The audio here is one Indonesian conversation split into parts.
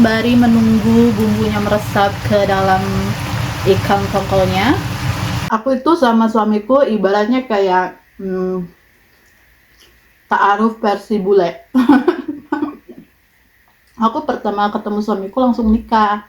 sembari menunggu bumbunya meresap ke dalam ikan tongkolnya. Aku itu sama suamiku ibaratnya kayak ta'aruf versi bule. Aku pertama ketemu suamiku langsung nikah.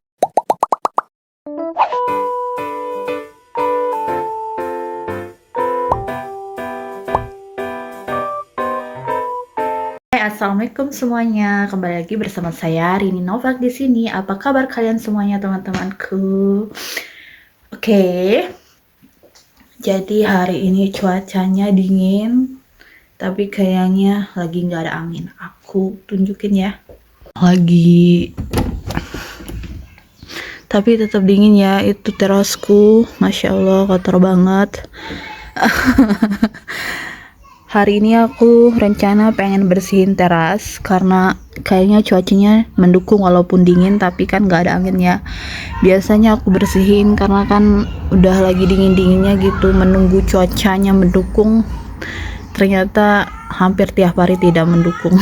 Assalamualaikum semuanya, kembali lagi bersama saya Rini Novak di sini. Apa kabar kalian semuanya teman-temanku? Oke, jadi hari ini cuacanya dingin, tapi kayaknya lagi nggak ada angin. Aku tunjukin ya, lagi, tapi tetap dingin ya. Itu terasku, masya Allah kotor banget. Hari ini aku rencana pengen bersihin teras karena kayaknya cuacanya mendukung walaupun dingin, tapi kan nggak ada angin ya. Biasanya aku bersihin karena kan udah lagi dingin-dinginnya gitu, menunggu cuacanya mendukung. Ternyata hampir tiap hari tidak mendukung.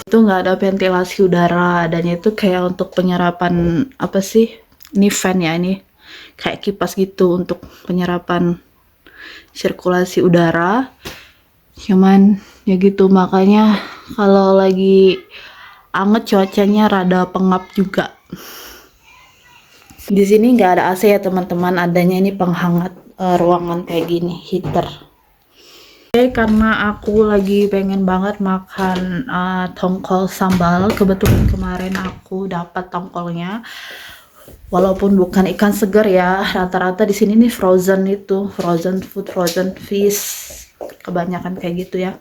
Itu nggak ada ventilasi udara, dan itu kayak untuk penyerapan apa sih? Ini fan ya, ini kayak kipas gitu untuk penyerapan sirkulasi udara. Cuman ya gitu, makanya kalau lagi anget cuacanya rada pengap juga. Di sini nggak ada AC ya teman-teman, adanya ini penghangat ruangan kayak gini, heater. Oke, karena aku lagi pengen banget makan tongkol sambal. Kebetulan kemarin aku dapat tongkolnya, walaupun bukan ikan segar ya. Rata-rata di sini nih frozen, itu frozen food, frozen fish, kebanyakan kayak gitu ya.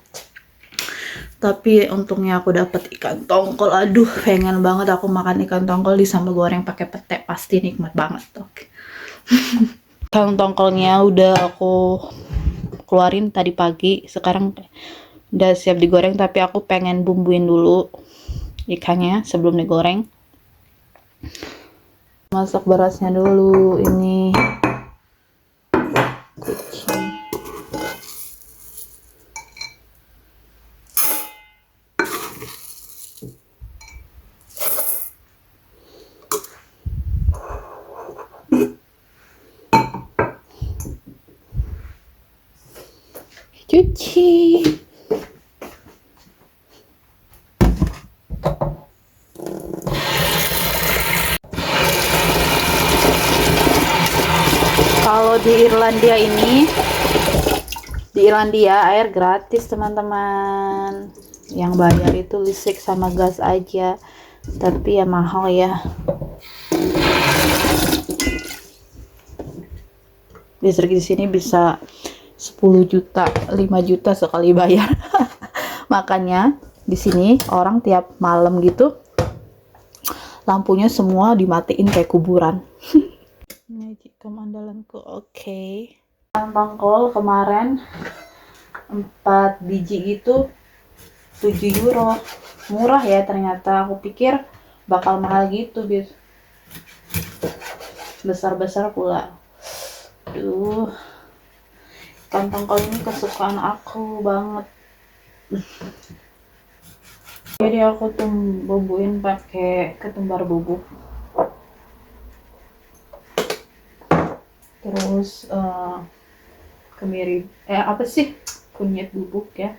Tapi untungnya aku dapat ikan tongkol. Aduh, pengen banget aku makan ikan tongkol di sambal goreng pakai pete, pasti nikmat banget. Oke. Ikan tongkolnya udah aku keluarin tadi pagi, sekarang udah siap digoreng, tapi aku pengen bumbuin dulu ikannya sebelum digoreng. Masak berasnya dulu, ini kucing. Cuci. Kalau di Irlandia air gratis teman-teman. Yang bayar itu listrik sama gas aja, tapi ya mahal ya. Listrik di sini bisa 10 juta, 5 juta sekali bayar. Makanya di sini orang tiap malam gitu lampunya semua dimatiin kayak kuburan. Ini jikam andalanku. Oke. Tongkol kemarin 4 biji gitu 7 euro. Murah ya ternyata. Aku pikir bakal mahal gitu, besar-besar pula. Aduh, ikan tongkol ini kesukaan aku banget. Jadi aku tuh bumbuin pakai ketumbar bubuk, terus kemiri apa sih, kunyit bubuk ya,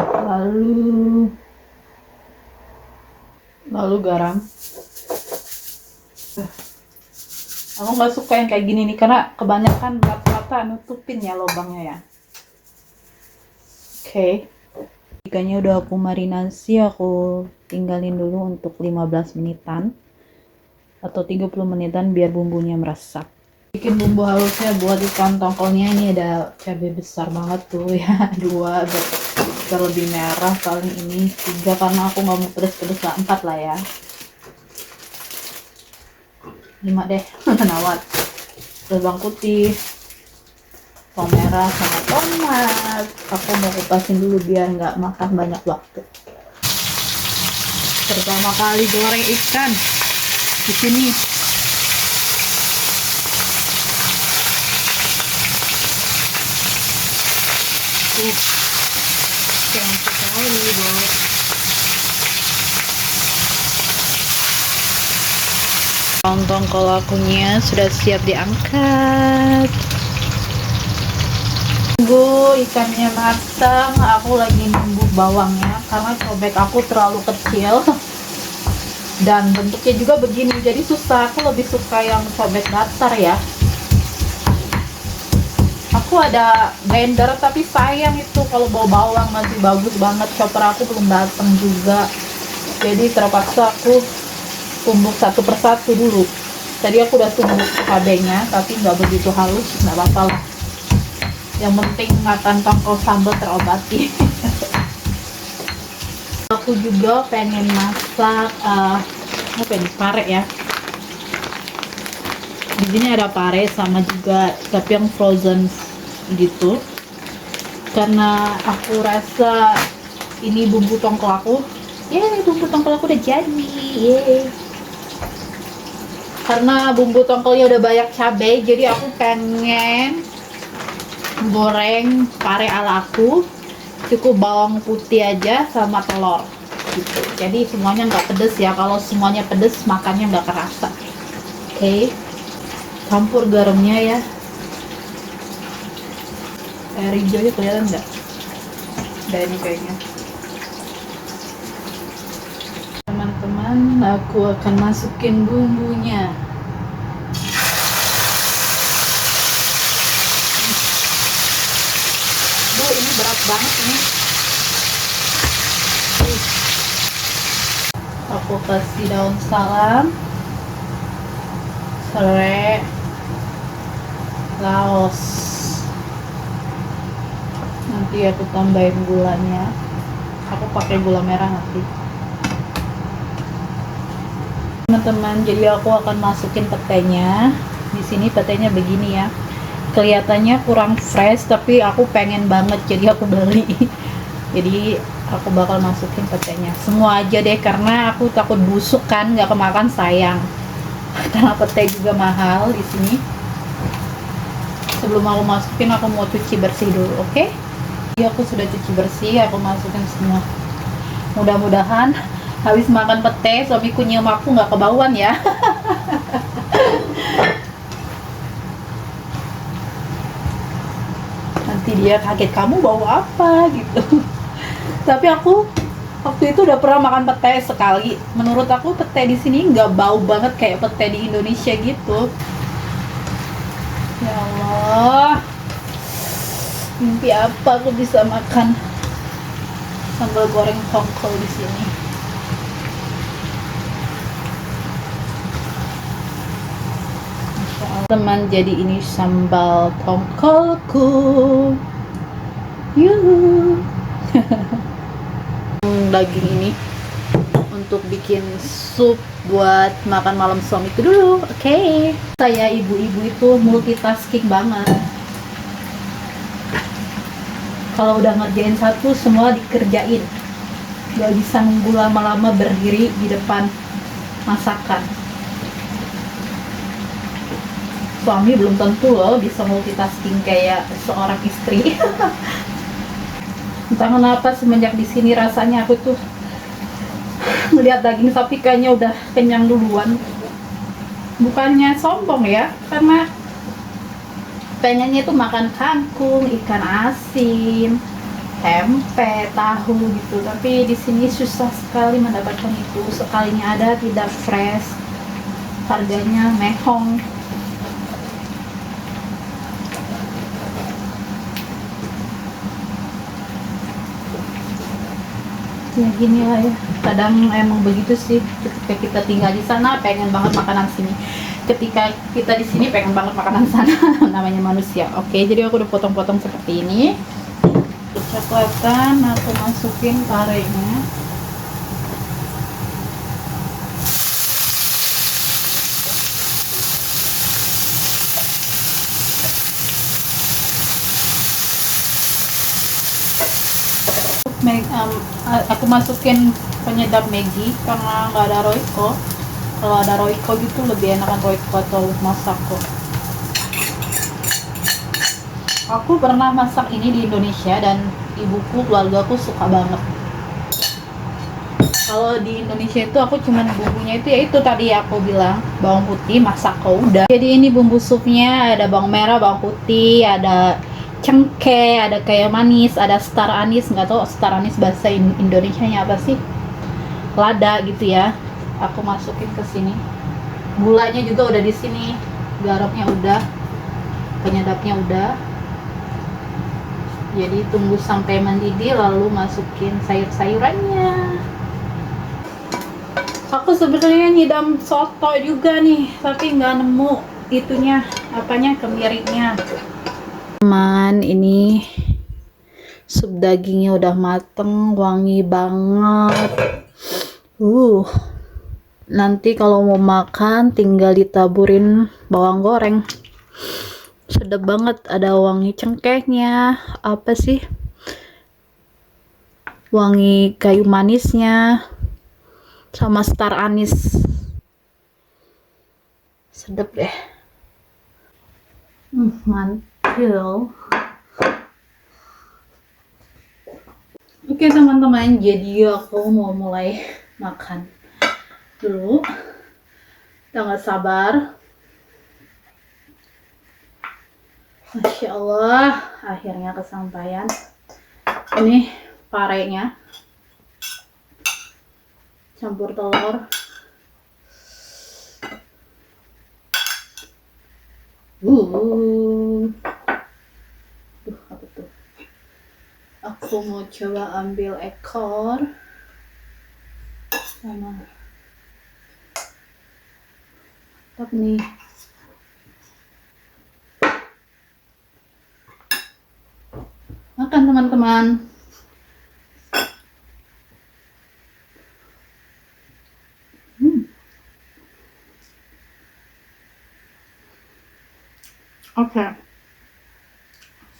lalu garam. Aku nggak suka yang kayak gini nih karena kebanyakan rata-rata nutupin ya lubangnya ya. Oke. Ikannya udah aku marinasi, aku tinggalin dulu untuk 15 menitan atau 30 menitan biar bumbunya meresap. Bikin bumbu halusnya buat ikan tongkolnya ini ada cabai besar banget tuh ya, 2 biar lebih merah, paling ini 3 karena aku nggak mau pedes-pedes lah, 4 lah ya, 5 deh. Nawat, terus bawang putih, bawang merah sama tomat. Aku mau kupasin dulu biar nggak makan banyak waktu. Pertama kali goreng ikan di sini. Jangan sekali, bos. tongkol akunya sudah siap diangkat. Tunggu ikannya matang, aku lagi nunggu bawangnya karena cobek aku terlalu kecil dan bentuknya juga begini, jadi susah. Aku lebih suka yang cobek datar ya. Aku ada blender tapi sayang itu kalau bawa bawang nanti bagus banget. Chopper aku belum datang juga, jadi terpaksa aku tumbuk satu persatu dulu. Tadi aku udah tumbuk cabenya tapi nggak begitu halus, nggak apa-apa lah. Yang penting makan tongkol sambal terobati. Aku juga pengen masak apa ini, pare ya. Di sini ada pare sama juga tapi yang frozen gitu. Karena aku rasa ini bumbu tongkol aku. Bumbu tongkol aku udah jadi. Karena bumbu tongkolnya udah banyak cabai, jadi aku pengen goreng pare ala aku, cukup bawang putih aja sama telur gitu. Jadi semuanya nggak pedes ya. Kalau semuanya pedes makannya nggak kerasa. Oke. Campur garamnya ya. Air hijaunya kelihatan nggak? Udah ini kayaknya. Teman-teman, aku akan masukin bumbunya. Ini berat banget ini. Aku kasih daun salam, serai, laos. Nanti aku tambahin gulanya. Aku pakai gula merah nanti. Teman-teman, jadi aku akan masukin petenya. Di sini petenya begini ya. Kelihatannya kurang fresh tapi aku pengen banget, jadi aku beli. Jadi aku bakal masukin petenya semua aja deh, karena aku takut busuk kan, nggak kemakan sayang. Karena pete juga mahal di sini. Sebelum aku masukin, aku mau cuci bersih dulu, oke? Jadi aku sudah cuci bersih, aku masukin semua. Mudah-mudahan habis makan pete suamiku nyium aku nggak kebauan ya. Nanti dia kaget, kamu bau apa gitu. Tapi aku waktu itu udah pernah makan pete sekali. Menurut aku pete di sini nggak bau banget kayak pete di Indonesia gitu. Ya Allah, mimpi apa aku bisa makan sambal goreng tongkol di sini. Teman, jadi ini sambal tongkolku. Yuhu. Daging ini untuk bikin sup buat makan malam suamiku dulu, oke? Saya ibu-ibu itu multitasking banget. Kalau udah ngerjain satu, semua dikerjain. Gak bisa nunggu lama-lama berdiri di depan masakan. Suami belum tentu loh bisa multitasking kayak seorang istri. Entah kenapa semenjak di sini rasanya aku tuh melihat daging sapi kayaknya udah kenyang duluan. Bukannya sombong ya, karena pengennya tuh makan kangkung, ikan asin, tempe, tahu gitu. Tapi di sini susah sekali mendapatkan itu. Sekalinya ada tidak fresh, harganya mehong. Ya gini lah ya, kadang emang begitu sih. Ketika kita tinggal di sana pengen banget makanan sini, ketika kita di sini pengen banget makanan sana. Namanya manusia. Oke, jadi aku udah potong-potong seperti ini. Coklatan aku masukin parenya. Aku masukin penyedap Maggi karena nggak ada Royco. Kalau ada Royco gitu lebih enakan Royco atau Masako. Aku pernah masak ini di Indonesia dan ibuku, keluargaku suka banget. Kalau di Indonesia itu aku cuman bumbunya itu ya itu tadi aku bilang bawang putih masak udah. Jadi ini bumbu supnya ada bawang merah, bawang putih, ada cengkeh, ada kayu manis, ada star anis, nggak tahu star anis bahasa Indonesianya apa sih? Lada gitu ya. Aku masukin ke sini. Gulanya juga udah di sini, garamnya udah, penyedapnya udah. Jadi tunggu sampai mendidih lalu masukin sayur-sayurannya. Aku sebenarnya nyidam soto juga nih, tapi nggak nemu itunya, apanya, kemirinya. Teman, ini sup dagingnya udah mateng, wangi banget. Nanti kalau mau makan tinggal ditaburin bawang goreng. Sedap banget, ada wangi cengkehnya, apa sih? Wangi kayu manisnya. Sama star anis, sedep deh. Mantul. Oke teman-teman, jadi aku mau mulai makan dulu. Udah gak sabar. Masya Allah, akhirnya kesampaian. Ini parenya, campur telur. Apa tuh? Aku mau coba ambil ekor. Sama. Mantap nih. Makan teman-teman. Oke.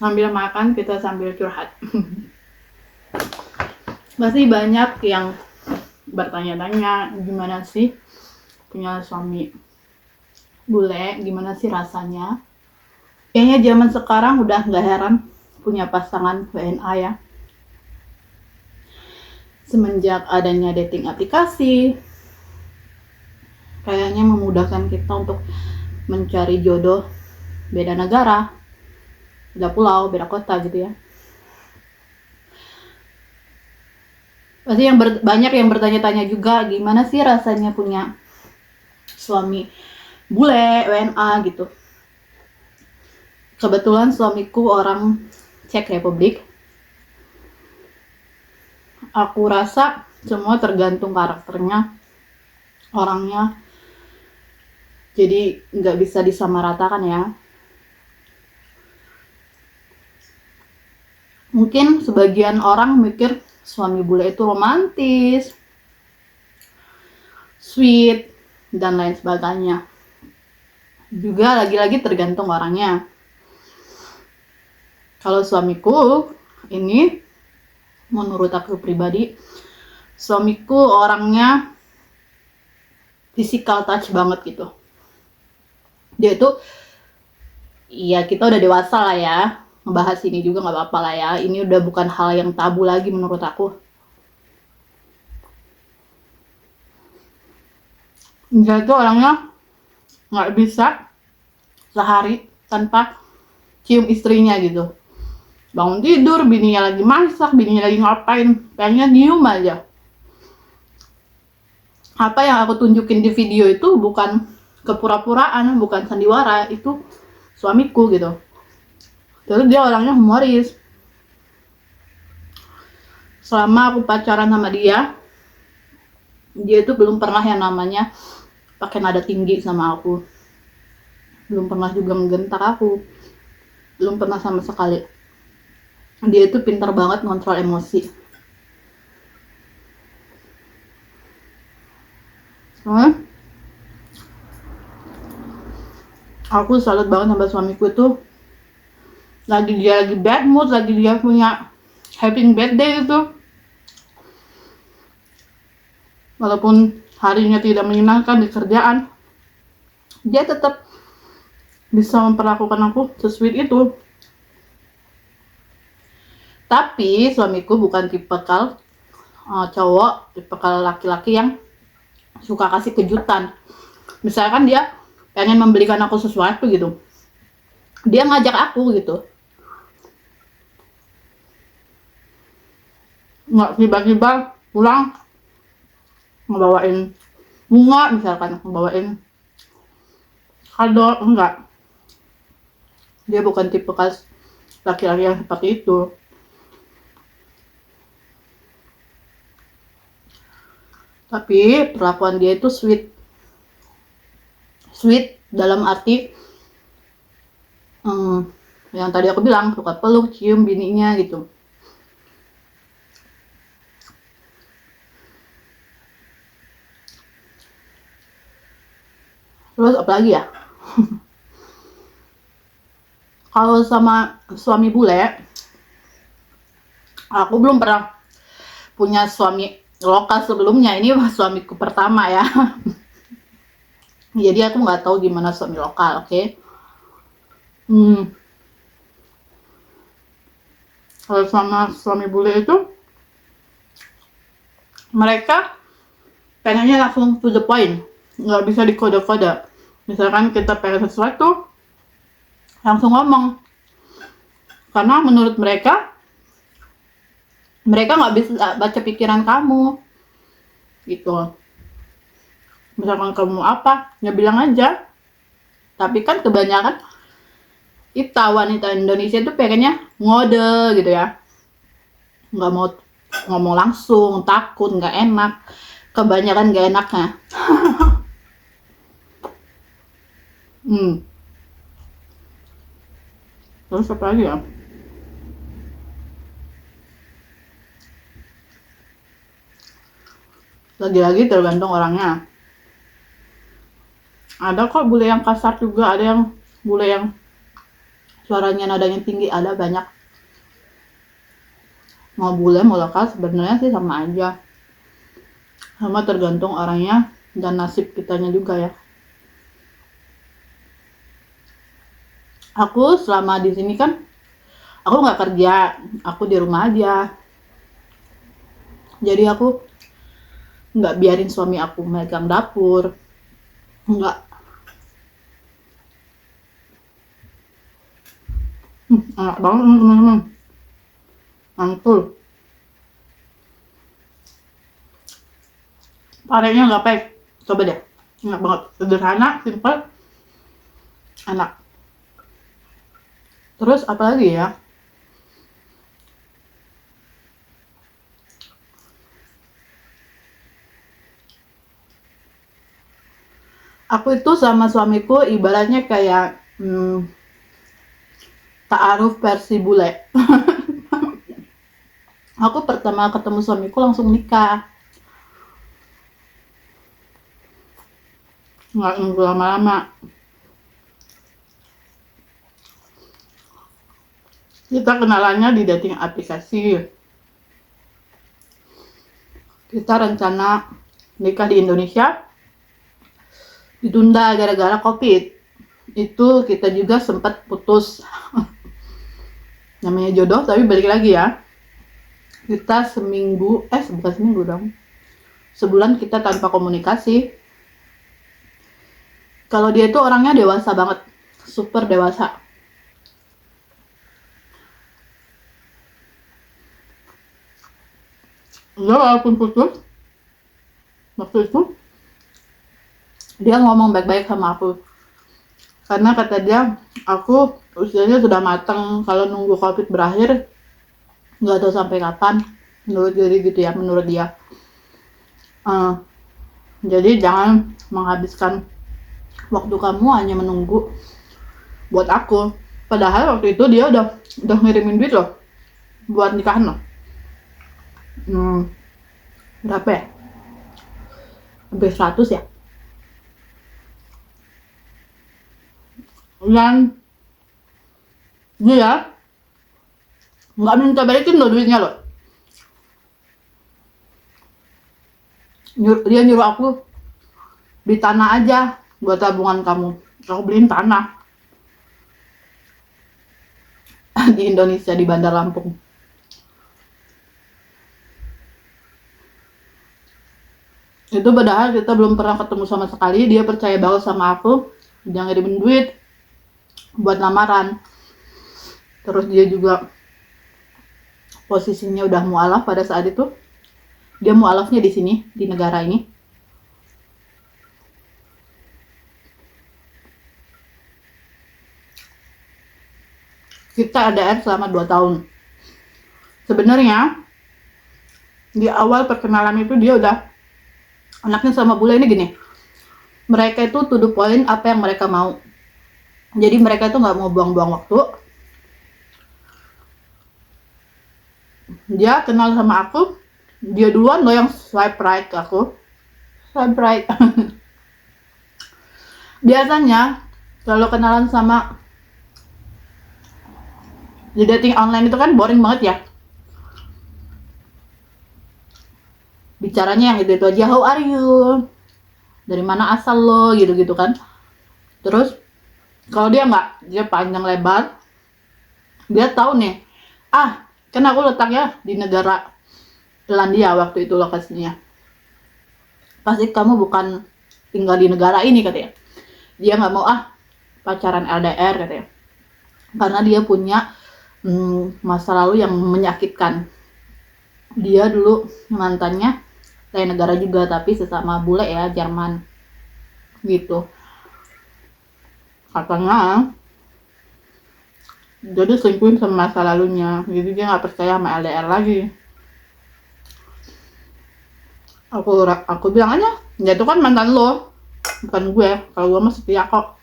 Sambil makan kita sambil curhat. Pasti banyak yang bertanya-tanya gimana sih punya suami bule, gimana sih rasanya. Kayaknya zaman sekarang udah nggak heran punya pasangan WNA ya. Semenjak adanya dating aplikasi, kayaknya memudahkan kita untuk mencari jodoh beda negara, beda pulau, beda kota gitu ya. Pasti banyak yang bertanya-tanya juga gimana sih rasanya punya suami bule, WNA gitu. Kebetulan suamiku orang Czech Republic. Aku rasa semua tergantung karakternya, orangnya. Jadi nggak bisa disamaratakan ya. Mungkin sebagian orang mikir suami bule itu romantis, sweet, dan lain sebagainya. Juga lagi-lagi tergantung orangnya. Kalau suamiku ini, menurut aku pribadi, suamiku orangnya physical touch banget gitu. Dia itu, ya kita udah dewasa lah ya, ngebahas ini juga nggak apa-apa lah ya. Ini udah bukan hal yang tabu lagi menurut aku. Dia itu orangnya nggak bisa sehari tanpa cium istrinya gitu. Bangun tidur, bininya lagi masak, bininya lagi ngapain, pengen nyium aja. Apa yang aku tunjukin di video itu bukan kepura-puraan, bukan sandiwara, itu suamiku gitu. Terus dia orangnya humoris. Selama aku pacaran sama dia itu belum pernah yang namanya pakai nada tinggi sama aku. Belum pernah juga menggentak aku. Belum pernah sama sekali. Dia itu pintar banget ngontrol emosi. Aku salut banget sama suamiku itu. Dia lagi bad mood, lagi dia punya having bad day itu. Walaupun harinya tidak menyenangkan di kerjaan, dia tetap bisa memperlakukan aku sesweet itu. Tapi suamiku bukan tipikal cowok, tipe kalau laki-laki yang suka kasih kejutan. Misalkan dia pengen membelikan aku sesuatu gitu, dia ngajak aku gitu, nggak tiba-tiba pulang ngebawain bunga, misalkan ngebawain kado, enggak. Dia bukan tipe laki-laki yang seperti itu. Tapi perlakuan dia itu sweet. Sweet dalam arti yang tadi aku bilang, suka peluk, cium bininya gitu. Terus apalagi ya? Kalau sama suami bule, aku belum pernah punya suami lokal sebelumnya. Ini suamiku pertama ya. Jadi aku nggak tahu gimana suami lokal, oke? Kalau sama suami bule itu, mereka pengennya langsung to the point, nggak bisa dikode-kode. Misalkan kita pengen sesuatu, langsung ngomong. Karena menurut mereka nggak bisa baca pikiran kamu gitu. Misalkan kamu apa, ya bilang aja. Tapi kan kebanyakan kita wanita Indonesia itu pengennya ngode gitu ya, nggak mau ngomong langsung, takut, nggak enak. Kebanyakan nggak enaknya. Terus apa lagi ya? Lagi-lagi tergantung orangnya. Ada kok bule yang kasar juga, ada yang bule yang suaranya nadanya tinggi, ada banyak. Mau bule mau lokal sebenarnya sih sama aja. Sama tergantung orangnya dan nasib kitanya juga ya. Aku selama di sini kan, aku nggak kerja, aku di rumah aja. Jadi aku nggak biarin suami aku megang dapur, nggak. Enak banget teman-teman, mantul. Parenya nggak pahit, coba deh, enak banget, sederhana, simple, enak. Terus apa lagi ya? Aku itu sama suamiku ibaratnya kayak ta'aruf versi bule. Aku pertama ketemu suamiku langsung nikah, nggak nunggu lama-lama. Kita kenalannya di dating aplikasi. Kita rencana nikah di Indonesia ditunda gara-gara COVID. Itu kita juga sempat putus. Namanya jodoh, tapi balik lagi ya. Kita bukan seminggu dong. Sebulan kita tanpa komunikasi. Kalau dia itu orangnya dewasa banget, super dewasa. Ya walaupun putus, waktu itu dia ngomong baik-baik sama aku. Karena kata dia, aku usianya sudah matang, kalau nunggu COVID berakhir, nggak tahu sampai kapan. Menurut dia. Jadi jangan menghabiskan waktu kamu hanya menunggu buat aku. Padahal waktu itu dia udah ngirimin duit loh buat nikahan loh. Berapa ya? Hampir 100 ya. Dan dia nggak minta balikin loh duitnya loh. Dia nyuruh aku beli tanah aja buat tabungan kamu. Aku beliin tanah di Indonesia, di Bandar Lampung. Itu padahal kita belum pernah ketemu sama sekali, dia percaya banget sama aku, dia ngirimin duit buat lamaran. Terus dia juga posisinya udah mualaf pada saat itu. Dia mualafnya di sini, di negara ini. Kita LDR selama 2 tahun. Sebenarnya di awal perkenalan itu dia udah, anaknya sama bule ini gini, mereka itu to the point apa yang mereka mau. Jadi mereka itu nggak mau buang-buang waktu. Dia kenal sama aku, dia duluan loh yang swipe right ke aku. Swipe right. Biasanya kalau kenalan sama di dating online itu kan boring banget ya. Bicaranya yang itu aja, how are you? Dari mana asal lo? Gitu-gitu kan. Terus kalau dia nggak, dia panjang lebar. Dia tahu nih, kan aku letaknya di negara Irlandia waktu itu lokasinya. Pasti kamu bukan tinggal di negara ini katanya. Dia nggak mau pacaran LDR katanya. Karena dia punya masa lalu yang menyakitkan. Dia dulu mantannya lain negara juga, tapi sesama bule ya, Jerman gitu. Katanya jadi selingkuhin sama masa lalunya, jadi dia nggak percaya sama LDR lagi. Aku bilang aja, ya itu kan mantan lo, bukan gue. Kalau gue mah setia kok.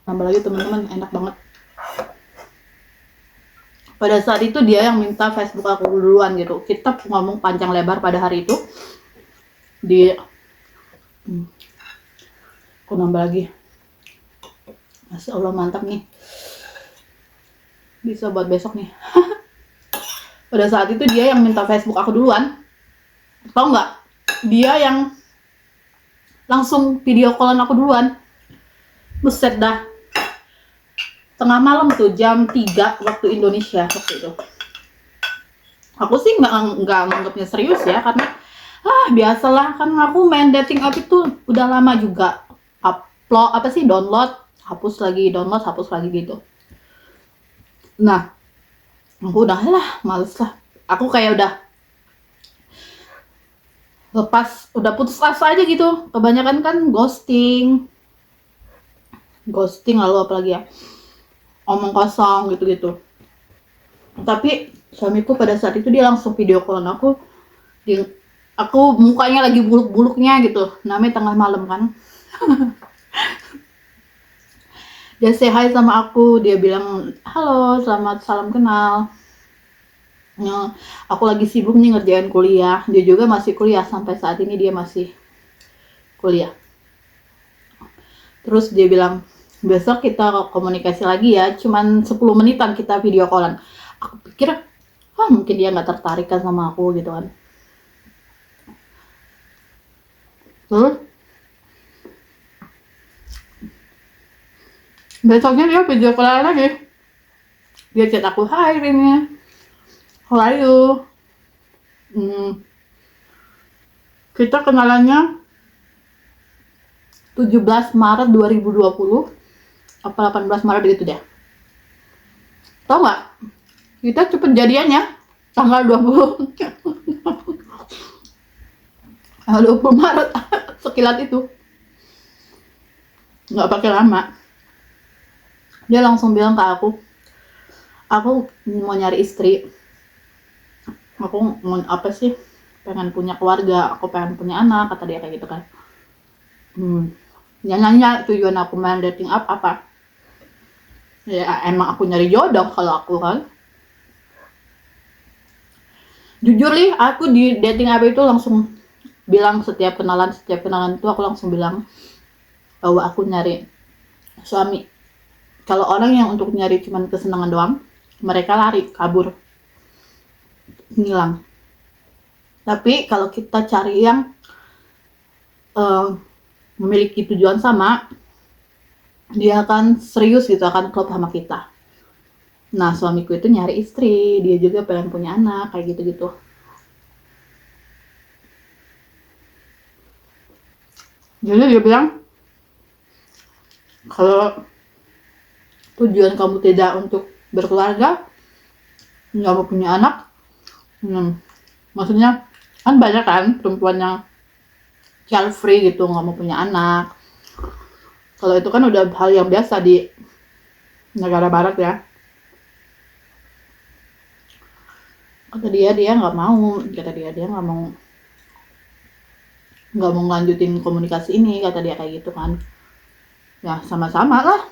Tambah lagi teman-teman, enak banget. Pada saat itu dia yang minta Facebook aku duluan gitu. Kita ngomong panjang lebar pada hari itu. Aku nambah lagi. Masya Allah, mantap nih. Bisa buat besok nih. Pada saat itu dia yang minta Facebook aku duluan. Tahu nggak? Dia yang langsung video callan aku duluan. Buset dah. Tengah malam tuh, jam 3 waktu Indonesia waktu itu. Aku sih nggak nganggapnya serius ya, karena biasalah, kan aku main dating app itu udah lama juga. Download, hapus lagi, download, hapus lagi gitu. Nah, aku udah males lah. Aku kayak udah putus asa aja gitu. Kebanyakan kan ghosting lalu apalagi ya, omong kosong gitu-gitu. Tapi suamiku pada saat itu dia langsung video callan aku. Aku mukanya lagi buluk-buluknya gitu, namanya tengah malam kan. Dia say hi sama aku, dia bilang halo, selamat, salam kenal. Nah, aku lagi sibuk nih ngerjain kuliah. Dia juga masih kuliah, sampai saat ini dia masih kuliah. Terus dia bilang, besok kita komunikasi lagi ya, cuman 10 menitan kita video callan. Aku pikir mungkin dia nggak tertarik kan sama aku gitu kan. Terus besoknya dia video callan lagi. Dia chat aku, hai Rini, how are you? Kita kenalannya 17 Maret 2020 apa 18 Maret gitu deh. Tau nggak? Kita cepet jadiannya tanggal 20 tanggal 20 Maret. Sekilat itu, nggak pakai lama. Dia langsung bilang ke aku mau nyari istri. Aku mau pengen punya keluarga, aku pengen punya anak, kata dia kayak gitu kan. Dia nanya tujuan aku main dating app apa. Ya emang aku nyari jodoh kalau aku kan. Jujur nih, aku di dating app itu langsung bilang setiap kenalan itu aku langsung bilang bahwa aku nyari suami. Kalau orang yang untuk nyari cuman kesenangan doang, mereka lari, kabur, ngilang. Tapi kalau kita cari yang memiliki tujuan sama, dia akan serius gitu, akan klop sama kita. Nah, suamiku itu nyari istri, dia juga pengen punya anak, kayak gitu-gitu. Jadi dia bilang kalau tujuan kamu tidak untuk berkeluarga, nggak mau punya anak, maksudnya kan banyak kan perempuan yang child free gitu, nggak mau punya anak. Kalau itu kan udah hal yang biasa di negara barat ya. Kata dia nggak mau, kata dia nggak mau lanjutin komunikasi ini, kata dia kayak gitu kan. Ya sama-sama lah.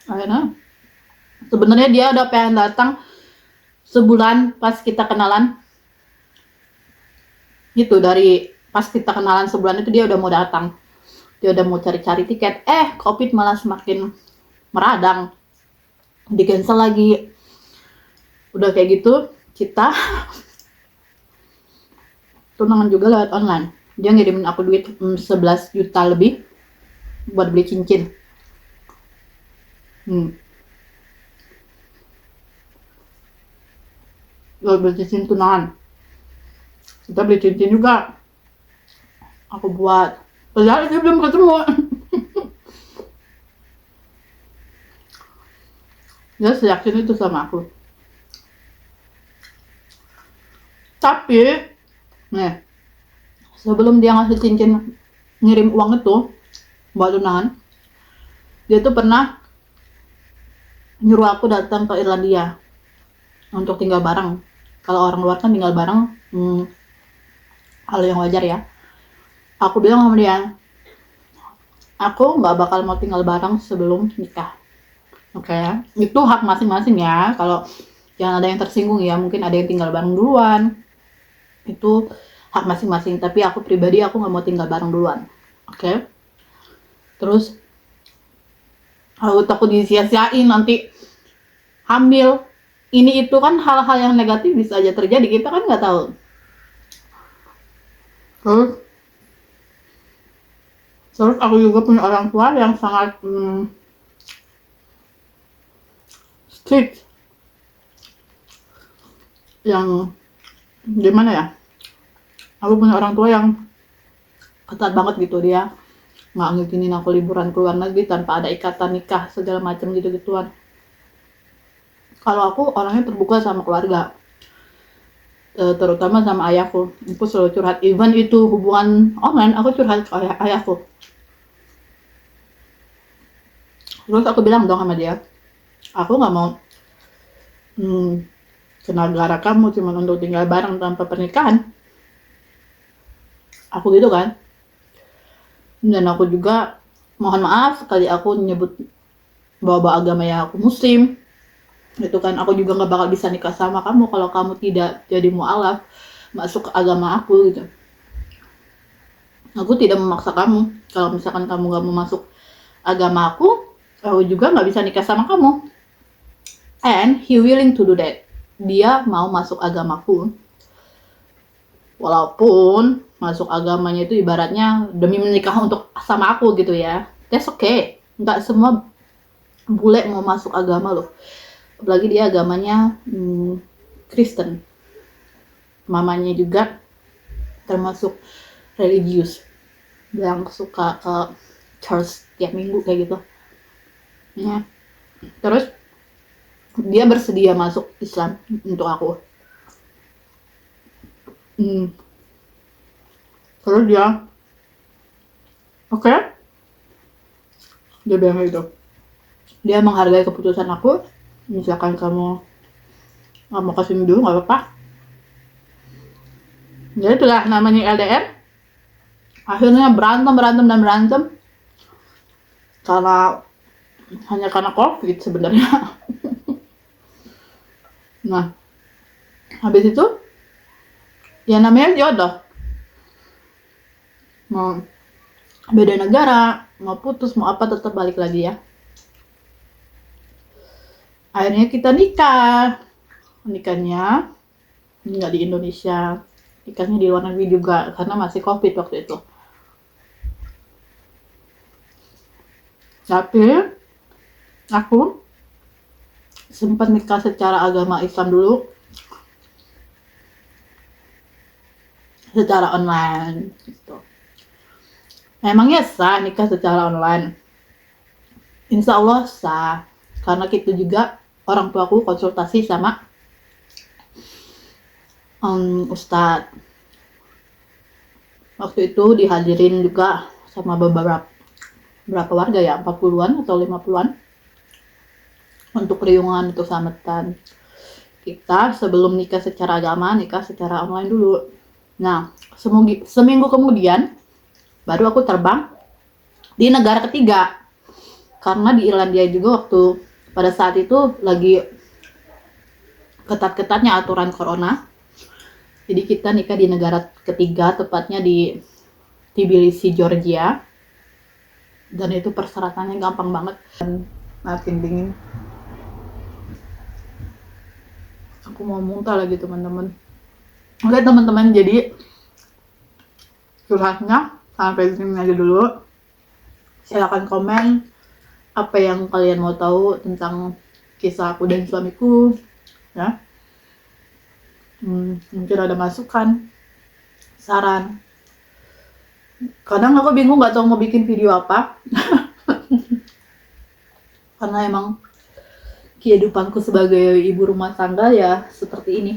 Akhirnya sebenarnya dia udah pengen datang sebulan pas kita kenalan. Gitu, dari pas kita kenalan sebulan itu dia udah mau datang. Dia udah mau cari-cari tiket. COVID malah semakin meradang. Di cancel lagi. Udah kayak gitu, kita tunangan juga lewat online. Dia ngirimin aku duit 11 juta lebih buat beli cincin. Buat beli cincin tunangan. Kita beli cincin juga. Aku buat. Padahal dia belum ketemu. Dia seyakin itu sama aku. Tapi, nih, sebelum dia ngasih cincin, ngirim uang itu buat tunangan, dia tuh pernah nyuruh aku datang ke Irlandia untuk tinggal bareng. Kalau orang luar kan tinggal bareng, hal yang wajar ya. Aku bilang sama dia, aku nggak bakal mau tinggal bareng sebelum nikah. Oke, itu hak masing-masing ya. Kalau jangan ada yang tersinggung ya, mungkin ada yang tinggal bareng duluan. Itu hak masing-masing, tapi aku pribadi aku nggak mau tinggal bareng duluan. Oke. Terus aku takut disia-siain nanti hamil. Ini itu kan hal-hal yang negatif bisa aja terjadi, kita kan nggak tahu. Terus aku juga punya orang tua yang sangat strict, yang gimana ya, aku punya orang tua yang ketat banget gitu. Dia nggak ngizinin aku liburan ke luar negeri tanpa ada ikatan nikah segala macam gitu-gituan. Kalau aku orangnya terbuka sama keluarga, terutama sama ayahku. Aku selalu curhat, even itu hubungan online, aku curhat ke ayahku. Terus aku bilang dong sama dia, aku nggak mau ke negara kamu cuma untuk tinggal bareng tanpa pernikahan. Aku gitu kan. Dan aku juga mohon maaf sekali aku nyebut bahwa agama ya aku muslim. Itu kan aku juga nggak bakal bisa nikah sama kamu kalau kamu tidak jadi mualaf masuk ke agama aku gitu. Aku tidak memaksa kamu. Kalau misalkan kamu nggak mau masuk agama aku juga nggak bisa nikah sama kamu. And he willing to do that. Dia mau masuk agamaku. Walaupun masuk agamanya itu ibaratnya demi menikah untuk sama aku gitu ya. That's okay. Nggak semua bule mau masuk agama loh. Apalagi dia agamanya Kristen. Mamanya juga termasuk religius. Yang suka ke church tiap minggu kayak gitu. Ya. Terus dia bersedia masuk Islam untuk aku. Terus dia oke. Dia bilang gitu. Dia menghargai keputusan aku. Misalkan kamu nggak mau kasih dulu, nggak apa-apa. Jadi itulah namanya LDR. Akhirnya berantem hanya karena COVID sebenarnya. Nah, habis itu ya namanya jodoh. Mau beda negara, mau putus, mau apa, tetap balik lagi ya. Akhirnya kita nikah. Nikahnya nggak di Indonesia, nikahnya di luar negeri juga karena masih COVID waktu itu. Tapi aku sempat nikah secara agama Islam dulu, secara online gitu. Emangnya sah nikah secara online? Insya Allah sah, karena kita juga orang tuaku konsultasi sama ustadz. Waktu itu dihadirin juga sama berapa warga ya, 40-an atau 50-an, untuk riungan itu selamatan. Kita sebelum nikah secara agama, nikah secara online dulu. Nah, seminggu kemudian baru aku terbang di negara ketiga. Karena di Irlandia juga waktu pada saat itu lagi ketat-ketatnya aturan corona. Jadi kita nikah di negara ketiga, tepatnya di Tbilisi, Georgia. Dan itu persyaratannya gampang banget. Dan makin dingin. Aku mau muntah lagi teman-teman. Oke teman-teman, jadi curhatnya sampai sini aja dulu. Silahkan komen apa yang kalian mau tahu tentang kisah aku dan suamiku, ya. Mungkin ada masukan, saran. Kadang aku bingung nggak tahu mau bikin video apa. Karena emang kehidupanku sebagai ibu rumah tangga ya seperti ini.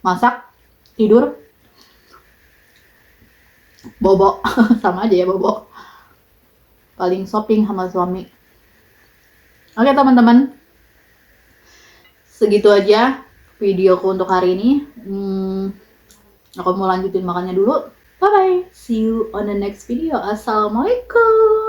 Masak, tidur, bobo. Sama aja ya, bobo. Paling shopping sama suami. Oke teman-teman, segitu aja videoku untuk hari ini. Aku mau lanjutin makannya dulu. Bye bye, see you on the next video. Assalamualaikum.